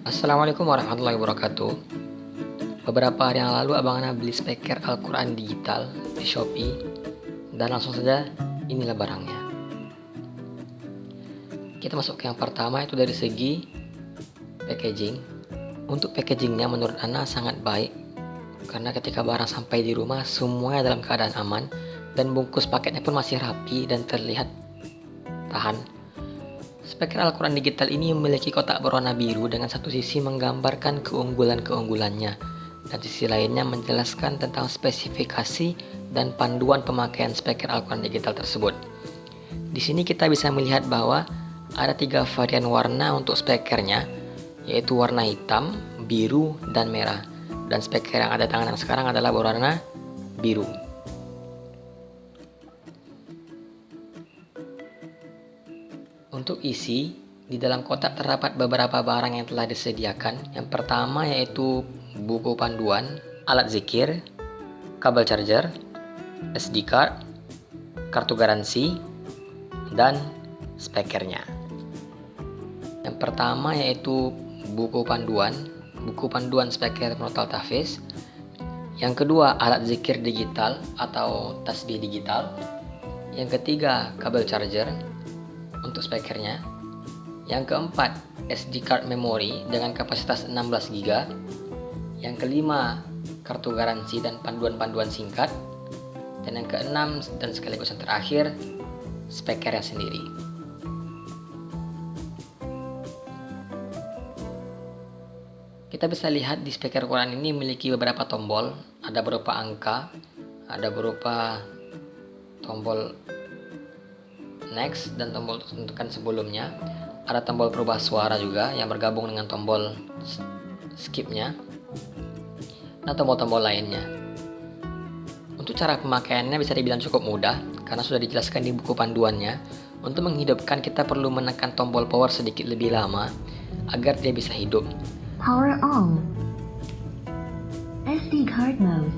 Assalamualaikum warahmatullahi wabarakatuh. Beberapa hari yang lalu Abang Ana beli speaker Al-Quran digital di Shopee dan langsung saja inilah barangnya. Kita masuk ke yang pertama, itu dari segi packaging. Untuk packagingnya menurut Ana sangat baik karena ketika barang sampai di rumah semuanya dalam keadaan aman dan bungkus paketnya pun masih rapi dan terlihat tahan. Speaker Al-Quran digital ini memiliki kotak berwarna biru dengan satu sisi menggambarkan keunggulan-keunggulannya dan sisi lainnya menjelaskan tentang spesifikasi dan panduan pemakaian speaker Al-Quran digital tersebut. Di sini kita bisa melihat bahwa ada 3 varian warna untuk speakernya, yaitu warna hitam, biru, dan merah. Dan speaker yang ada tangan sekarang adalah berwarna biru. Untuk isi, di dalam kotak terdapat beberapa barang yang telah disediakan. Yang pertama yaitu buku panduan, alat zikir, kabel charger, SD card, kartu garansi, dan speakernya. Yang pertama yaitu buku panduan speaker Murattal Tahfiz. Yang kedua, alat zikir digital atau tasbih digital. Yang ketiga, kabel charger untuk speakernya. Yang keempat, SD card memory dengan kapasitas 16 GB. Yang kelima, kartu garansi dan panduan-panduan singkat. Dan yang keenam dan sekaligus yang terakhir, speakernya sendiri. Kita bisa lihat di speaker Quran ini memiliki beberapa tombol, ada berupa angka, ada berupa tombol next dan tombol tentukan sebelumnya. Ada tombol perubah suara juga yang bergabung dengan tombol skipnya, dan tombol-tombol lainnya. Untuk cara pemakaiannya bisa dibilang cukup mudah karena sudah dijelaskan di buku panduannya. Untuk menghidupkan kita perlu menekan tombol power sedikit lebih lama agar dia bisa hidup. Power on. SD card mode.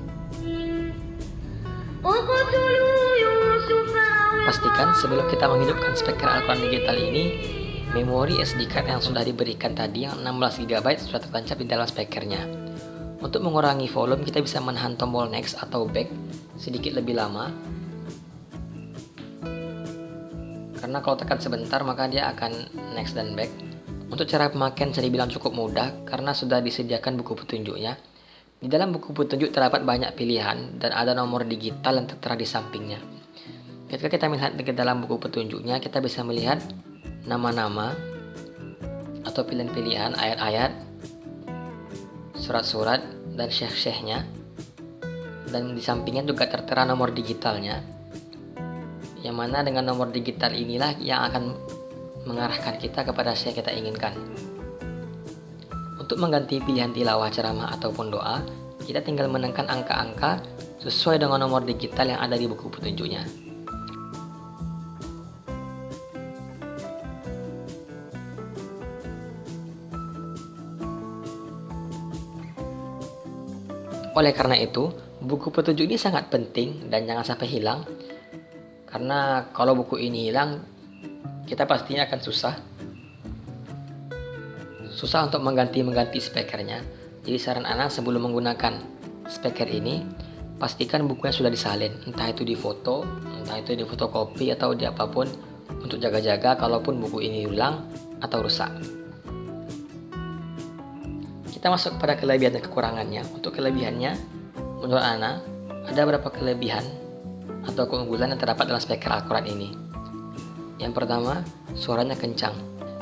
Pastikan sebelum kita menghidupkan speaker Al-Quran digital ini, memori SD card yang sudah diberikan tadi yang 16 GB sudah tertancap di dalam speakernya. Untuk mengurangi volume, kita bisa menahan tombol next atau back sedikit lebih lama. Karena kalau tekan sebentar maka dia akan next dan back. Untuk cara pemakaian bisa dibilang cukup mudah karena sudah disediakan buku petunjuknya. Di dalam buku petunjuk terdapat banyak pilihan dan ada nomor digital yang tertera di sampingnya. Ketika kita melihat ke dalam buku petunjuknya, kita bisa melihat nama-nama atau pilihan-pilihan ayat-ayat, surat-surat, dan syekh-syekhnya. Dan di sampingnya juga tertera nomor digitalnya, yang mana dengan nomor digital inilah yang akan mengarahkan kita kepada syekh yang kita inginkan. Untuk mengganti pilihan tilawah, ceramah, ataupun doa, kita tinggal menekan angka-angka sesuai dengan nomor digital yang ada di buku petunjuknya. Oleh karena itu, buku petunjuk ini sangat penting dan jangan sampai hilang. Karena kalau buku ini hilang, kita pastinya akan susah untuk mengganti speakernya. Jadi saran Ana sebelum menggunakan speaker ini, pastikan bukunya sudah disalin, entah itu di foto, entah itu di fotokopi atau di apapun, untuk jaga-jaga kalaupun buku ini hilang atau rusak. Kita masuk kepada kelebihan dan kekurangannya. Untuk kelebihannya, menurut Ana ada beberapa kelebihan atau keunggulan yang terdapat dalam speaker Al-Quran ini. Yang pertama, suaranya kencang.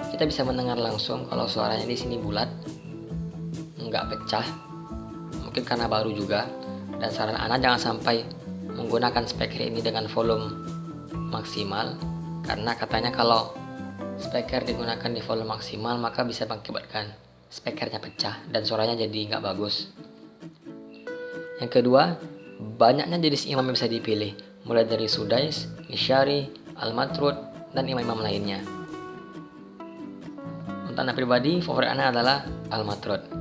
Kita bisa mendengar langsung kalau suaranya di sini bulat, nggak pecah. Mungkin karena baru juga. Dan saran Ana jangan sampai menggunakan speaker ini dengan volume maksimal, karena katanya kalau speaker digunakan di volume maksimal maka bisa mengakibatkan speakernya pecah dan suaranya jadi nggak bagus. Yang kedua, banyaknya jenis imam yang bisa dipilih, mulai dari Sudais, Misyari, Al-Matrud, dan imam-imam lainnya. Untuk Ana pribadi, favorit Ana adalah Al-Matrud.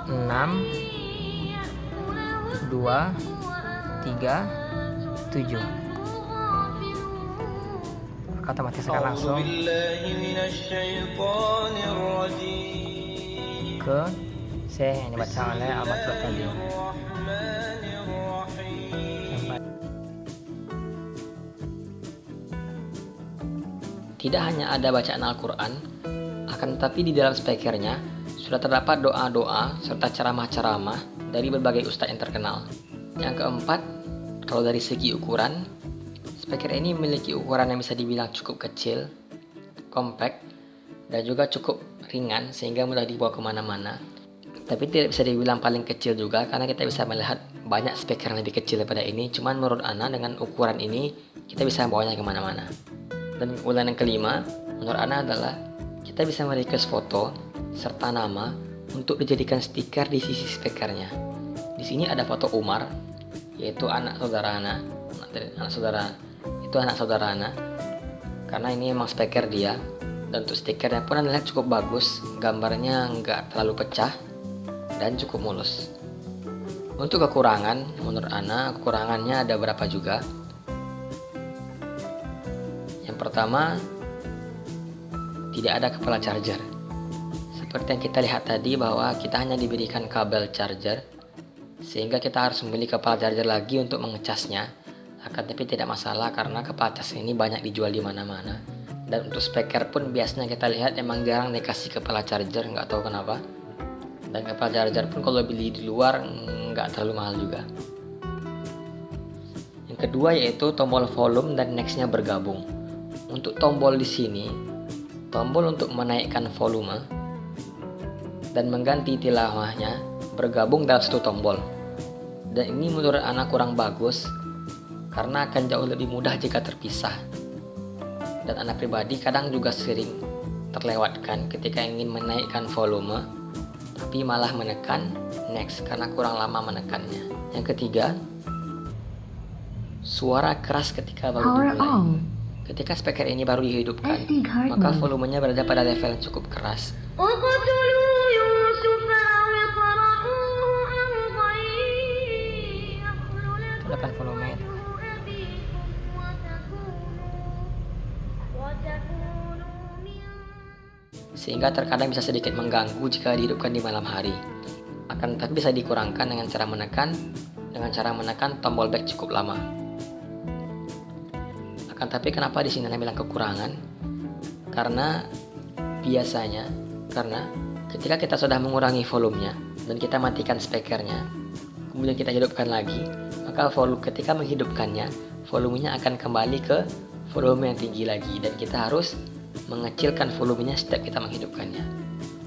6 2 3 7. maka otomatis akan langsung ke C yang dibaca oleh Al-Matlub tadi. Tidak hanya ada bacaan Al-Quran, akan tetapi di dalam speakernya sudah terdapat doa-doa serta ceramah-ceramah dari berbagai ustadz yang terkenal. Yang keempat, kalau dari segi ukuran, speaker ini memiliki ukuran yang bisa dibilang cukup kecil, compact, dan juga cukup ringan sehingga mudah dibawa kemana-mana. Tapi tidak bisa dibilang paling kecil juga karena kita bisa melihat banyak speaker yang lebih kecil daripada ini. Cuman menurut Ana dengan ukuran ini kita bisa bawanya kemana-mana. Dan keunggulan yang kelima menurut Ana adalah kita bisa merequest foto serta nama untuk dijadikan stiker di sisi speakernya. Di sini ada foto Umar, yaitu anak saudara Ana, anak saudara Ana. Karena ini emang speaker dia. Dan untuk stikernya pun Anda lihat cukup bagus, gambarnya nggak terlalu pecah dan cukup mulus. Untuk kekurangan, menurut Ana kekurangannya ada berapa juga. Yang pertama, tidak ada kepala charger. Seperti yang kita lihat tadi bahwa kita hanya diberikan kabel charger, sehingga kita harus membeli kepala charger lagi untuk mengecasnya. Akan tapi tidak masalah karena kepala cas ini banyak dijual di mana-mana. Dan untuk speaker pun biasanya kita lihat emang jarang dikasih kepala charger, nggak tahu kenapa. Dan kepala charger pun kalau beli di luar nggak terlalu mahal juga. Yang kedua yaitu tombol volume dan nextnya bergabung. Untuk tombol di sini, tombol untuk menaikkan volume dan mengganti tilawahnya bergabung dalam satu tombol. Dan ini menurut Ana kurang bagus karena akan jauh lebih mudah jika terpisah. Dan Ana pribadi kadang juga sering terlewatkan ketika ingin menaikkan volume tapi malah menekan next karena kurang lama menekannya. Yang ketiga, suara keras ketika baru Power dimulai. on. Ketika speaker ini baru dihidupkan, SD card maka mode. volumenya berada pada level yang cukup keras. Tekan volume. Sehingga terkadang bisa sedikit mengganggu jika dihidupkan di malam hari. Akan tetapi bisa dikurangkan dengan cara menekan tombol back cukup lama. Akan tapi kenapa di sini Ana bilang kekurangan? Karena biasanya ketika kita sudah mengurangi volumenya dan kita matikan speakernya, kemudian kita hidupkan lagi, maka ketika menghidupkannya, volumenya akan kembali ke volume yang tinggi lagi dan kita harus mengecilkan volumenya setiap kita menghidupkannya.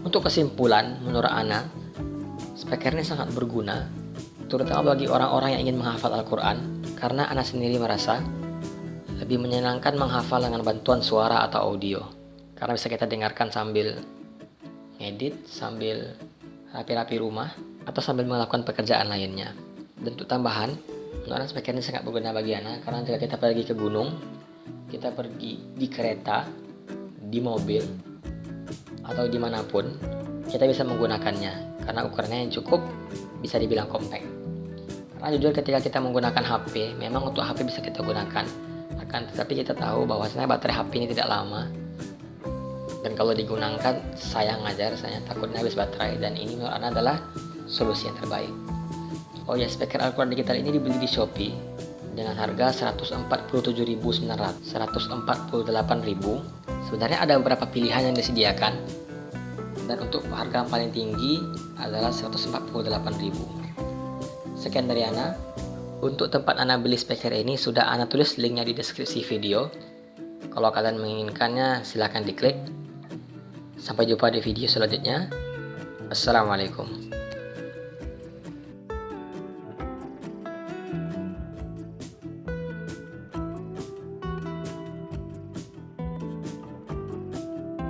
Untuk kesimpulan, menurut Ana, speaker ini sangat berguna, terutama bagi orang-orang yang ingin menghafal Al-Quran, karena Ana sendiri merasa lebih menyenangkan menghafal dengan bantuan suara atau audio, karena bisa kita dengarkan sambil ngedit, sambil rapi-rapi rumah, atau sambil melakukan pekerjaan lainnya. Dan untuk tambahan, menurut Ana speaker ini sangat berguna bagi Ana, karena jika kita pergi ke gunung, kita pergi di kereta, di mobil, atau dimanapun, kita bisa menggunakannya karena ukurannya yang cukup bisa dibilang compact. Karena jujur ketika kita menggunakan HP, memang untuk HP bisa kita gunakan, akan tetapi kita tahu bahwasanya baterai HP ini tidak lama, dan kalau digunakan sayang aja rasanya, takutnya habis baterai, dan ini menurut Ana adalah solusi yang terbaik. Oh ya, speaker Al-Quran digital ini dibeli di Shopee dengan harga 147.900, 148.000. Sebenarnya ada beberapa pilihan yang disediakan, dan untuk harga yang paling tinggi adalah 148.000. Sekian dari Ana. Untuk tempat Ana beli speaker ini sudah Ana tulis linknya di deskripsi video. Kalau kalian menginginkannya silahkan diklik. Sampai jumpa di video selanjutnya. Assalamualaikum.